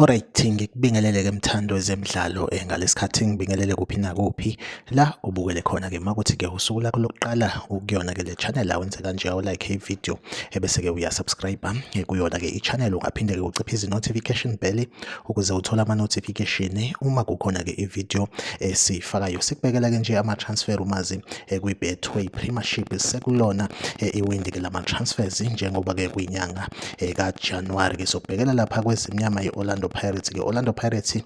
Alright, ngikubingelele-ke mthando wezemidlalo ngalesikhathi ngibingelele kuphi nakuphi la ubukele khona-ke makuthi-ke usuku lakho lokuqala ukuyona-ke le channel la wenze kanje like ivideo ebese-ke uyasubscribe kuyona-ke i-channel ungaphinde-ke uciphe izi-notification bell ukuze uthole ama-notification uma kukhona-ke ivideo esiyifakayo. Sikubekela-ke nje ama-transfer umazi kwi-Betway Premiership sekulona iwindi-ke lama-transfers njengoba-ke kuyinyanga kaJanuwari-ke sokubhekela lapha kwezimnyama i-Orlando Pirates-ke. Orlando Pirates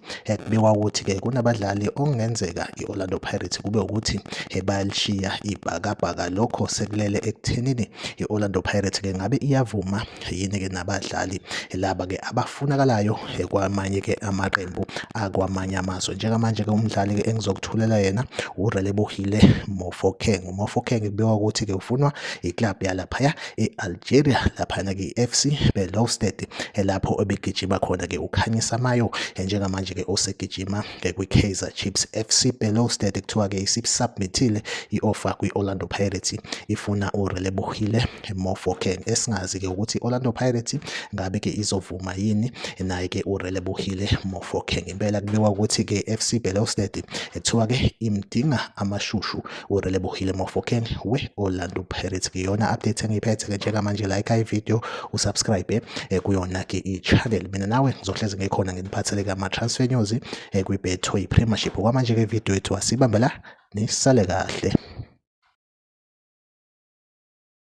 kubikwa ukuthi-ke kunabadlali okungenzeka i-Orlando Pirates kube ukuthi bayalishiya ibhakabhaka. Lokho sekulele ekuthenini i-Orlando Pirates-ke ngabe iyavuma yini-ke nabadlali laba-ke abafunakalayo kwamanye-ke amaqembu akwamanye amazwe. Njengamanje-ke umdlali-ke engizokuthulela yena uRelebohile Mofokeng. uMofokeng kubikwa ukuthi-ke ufunwa iclub yalaphaya e-Algeria laphana-ke i-FC Belouizdad lapho ebegijima khona-ke uKhanyisa Mayo njengamanje-ke osegijima kwi-Kaizer Chiefs. FC Belouizdad kuthiwa-ke isubmithile i-offer kwi-Orlando Pirates ifuna uRelebohile Mofokeng. Esingazi-ke ukuthi i-Orlando Pirates ngabe-ke izovuma yini naye-ke uRelebohile Mofokeng. Impela kubikwa ukuthi-ke FC Belouizdad kuthiwa-ke imdinga amashushu uRelebohile Mofokeng we-Orlando Pirates-ke. Iyona update engiyiphethe-ke njengamanje, like ivideo usubscribe kuyona-ke i-channel. Mina nawe ngizohlezi ngikhona nginiphathele-ke ama-transfer news kwi-Betway Premiership. Kwamanje-ke ivideo yethu asibambe la, nisale kahle.